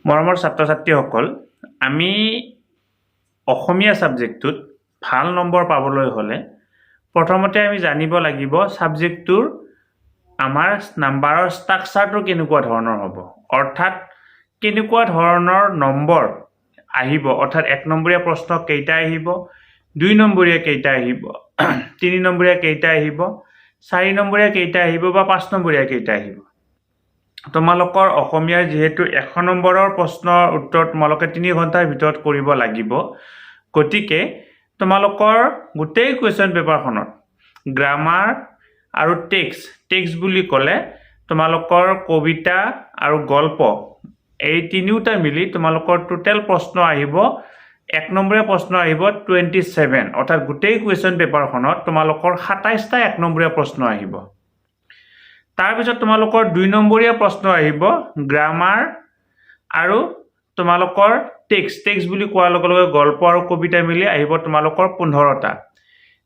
মৰমৰ ছাত্ৰ-ছাত্ৰীসকল আমি অসমীয়া সাবজেক্টত ভাল নম্বৰ পাবলৈ হলে প্ৰথমতে আমি জানিব লাগিব সাবজেক্টৰ আমাৰ নাম্বাৰৰ ষ্ট্ৰাকচাৰটো কেনেকুৱা ধৰণৰ হ'ব অৰ্থাৎ কেনেকুৱা ধৰণৰ নম্বৰ আহিব অৰ্থাৎ 1 নম্বৰীয়া প্ৰশ্ন কেইটা আহিব 2 নম্বৰীয়া কেইটা আহিব 3 নম্বৰীয়া কেইটা আহিব 4 নম্বৰীয়া কেইটা আহিব বা 5 নম্বৰীয়া কেইটা আহিব তোমালোকৰ অসমীয়াৰ যেহেতু 100 নম্বৰৰ প্ৰশ্নৰ উত্তৰ তোমালোকে 3 ঘণ্টাৰ ভিতৰত কৰিব লাগিব গতিকে তোমালোকৰ গোটেই কোৱেশ্চন পেপাৰখনত গ্ৰামাৰ আৰু টেক্সট বুলি ক'লে তোমালোকৰ কবিতা আৰু গল্প এই তিনিওটা মিলি তোমালোকৰ টোটাল প্ৰশ্ন আহিব 1 নম্বৰীয়া প্ৰশ্ন আহিব 27 অৰ্থাৎ গোটেই কোৱেশ্চন পেপাৰখনত তোমালোকৰ 27টা 1 নম্বৰীয়া প্ৰশ্ন আহিব তাৰ পিছত তোমালোকৰ 2 নম্বৰীয়া প্ৰশ্ন আহিব গ্ৰামাৰ আৰু তোমালোকৰ টেক্সট বুলি কোৱাৰ লগে লগে গল্প আৰু কবিতা মিলি আহিব তোমালোকৰ 15টা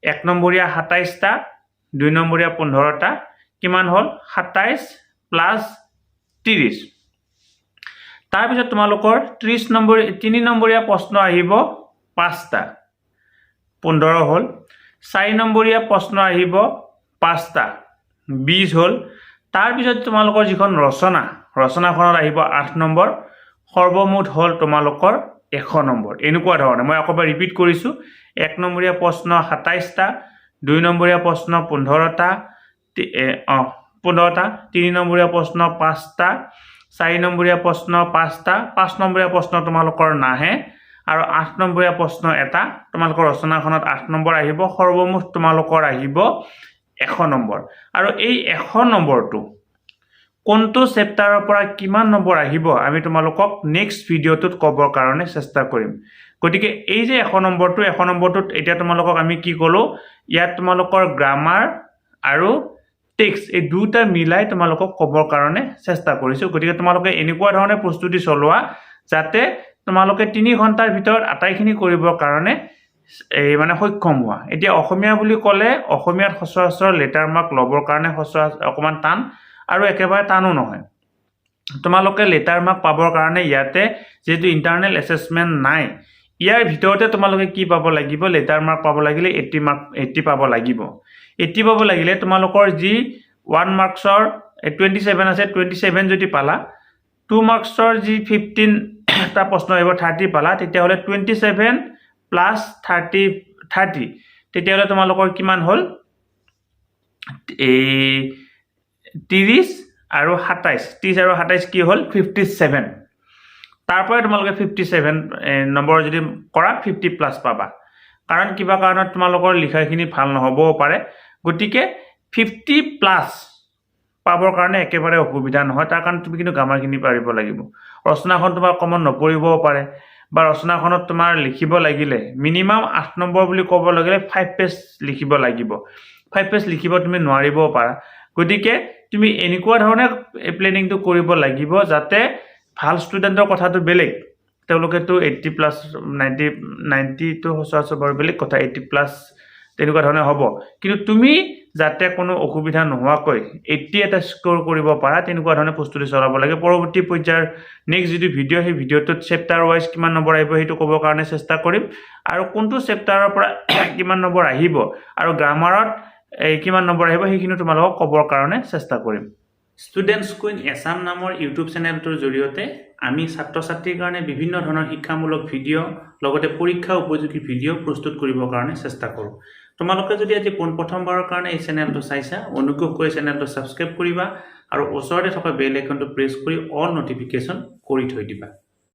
1 নম্বৰীয়া 27টা 2 নম্বৰীয়া 15টা কিমান হল 27 প্লাস 30 তাৰ পিছত তোমালোকৰ 3 নম্বৰীয়া প্ৰশ্ন আহিব 5টা 15 হল 4 নম্বৰীয়া প্ৰশ্ন আহিব 5টা 20 হল তাৰ পিছত তোমালোকৰ যিখন ৰচনাখনত আহিব 8 নম্বৰ সৰ্বমুঠ হল তোমালোকৰ 100 নম্বৰ এনেকুৱা ধৰণে মই আকৌ ৰিপিট কৰিছো 1 নম্বৰীয়া প্ৰশ্ন 27টা 2 নম্বৰীয়া প্ৰশ্ন 15টা 15টা 3 নম্বৰীয়া প্ৰশ্ন 5টা 4 নম্বৰীয়া প্ৰশ্ন 5টা 5 নম্বৰীয়া প্ৰশ্ন তোমালোকৰ নাহে আৰু 8 নম্বৰীয়া প্ৰশ্ন এটা তোমালোকৰ ৰচনাখনত 8 নম্বৰ আহিব সৰ্বমুঠ তোমালোকৰ আহিব 100 নম্বৰ আৰু এই 100 নম্বৰটো কোনটো চেপ্টাৰৰ পৰা কিমান নম্বৰ আহিব আমি তোমালোকক নেক্সট ভিডিওটোত ক'বৰ কাৰণে চেষ্টা কৰিম গতিকে এই যে 100 নম্বৰটোত এতিয়া তোমালোকক আমি কি ক'লো ইয়াত তোমালোকৰ গ্ৰামাৰ আৰু টেক্সট এই দুটা মিলাই তোমালোকক ক'বৰ কাৰণে চেষ্টা কৰিছো গতিকে তোমালোকে এনেকুৱা ধৰণে প্ৰস্তুতি চলোৱা যাতে তোমালোকে 3 ঘণ্টাৰ ভিতৰত আটাইখিনি কৰিবৰ কাৰণে এই মানে সক্ষম হোৱা এতিয়া অসমীয়া বুলি ক'লে অসমীয়াত সচৰাচৰ লেটাৰ মাৰ্ক ল'বৰ কাৰণে অকমান টান আৰু একেবাৰে টানো নহয় তোমালোকে লেটাৰ মাৰ্ক পাবৰ কাৰণে ইয়াতে যেটো ইন্টাৰনেল এসেসমেন্ট নাই ইয়াৰ ভিতৰতে তোমালোকে কি পাব লাগিব লেটাৰ মাৰ্ক পাব লাগিলে 80 পাব লাগিব 80 পাব লাগিলে তোমালোকৰ যি 1 মাৰ্কছৰ 27 আছে 27 যদি পালা 2 মাৰ্কছৰ যি 15 টা প্ৰশ্ন আহিব 30 পালা তেতিয়া হলে 27 প্লাস 30 তেতিয়া হলে তোমালোকৰ কিমান হল এই 30 আৰু 27 30 আৰু 27 কি হল 57 তাৰপৰে তোমালোকে 57 নম্বৰ যদি কৰা 50 প্লাস পাবা কাৰণ কিবা কাৰণত তোমালোকৰ লিখাখিনি ভাল নহবও পাৰে গতিকে 50 প্লাস পাবৰ কাৰণে একেবাৰে অসুবিধা নহয় তাৰ কাৰণ তুমি কিন্তু গ্ৰামাৰখিনি পাৰিব লাগিব ৰচনাখন তোমাৰ কমন নপৰিবও পাৰে বা ৰচনাখনত তোমাৰ লিখিব লাগিলে মিনিমাম 8 নম্বৰ বুলি ক'ব লাগিলে 5 পেজ লিখিব লাগিব 5 পেজ লিখিব তুমি নোৱাৰিবও পাৰা গতিকে তুমি এনেকুৱা ধৰণে প্লেনিংটো কৰিব লাগিব যাতে ভাল ষ্টুডেন্টৰ কথাটো বেলেগ তেওঁলোকে তো 80 প্লাস 90 তো সচৰাচৰ বৰ বেলেগ কথা 80 প্লাস তেনেকুৱা ধৰণে হ'ব কিন্তু তুমি যাতে কোনো অসুবিধা নোহোৱাকৈ 80 এটা স্কোৰ কৰিব পাৰা তেনেকুৱা ধৰণে প্ৰস্তুতি চলাব লাগে পৰৱৰ্তী পৰ্যায়ৰ নেক্সট যদি ভিডিও সেই ভিডিওটোত চেপ্টাৰ ওয়াইজ কিমান নম্বৰ আহিব হেতু ক'বৰ কাৰণে চেষ্টা কৰিম আৰু কোনটো চেপ্টাৰৰ পৰা কিমান নম্বৰ আহিব আৰু গ্ৰামাৰত এই কিমান নম্বৰ আহিব সেইখিনি তোমালোকক ক'বৰ কাৰণে চেষ্টা কৰিম ষ্টুডেন্টস কুইন এছাম নামৰ ইউটিউব চেনেলটোৰ জৰিয়তে আমি ছাত্ৰ-ছাত্ৰীৰ কাৰণে বিভিন্ন ধৰণৰ শিক্ষামূলক ভিডিও লগতে পৰীক্ষা উপযোগী ভিডিও প্ৰস্তুত কৰিবৰ কাৰণে চেষ্টা কৰো তোমালোকে যদি আজি প্ৰথমবাৰৰ কাৰণে এই চেনেলটো চাইছা অনুগ্ৰহ কৰি চেনেলটো সাবস্ক্ৰাইব কৰিবা আৰু ওচৰতে থকা বেল আইকনটো প্ৰেছ কৰি অল নটিফিকেশন কৰি থৈ দিবা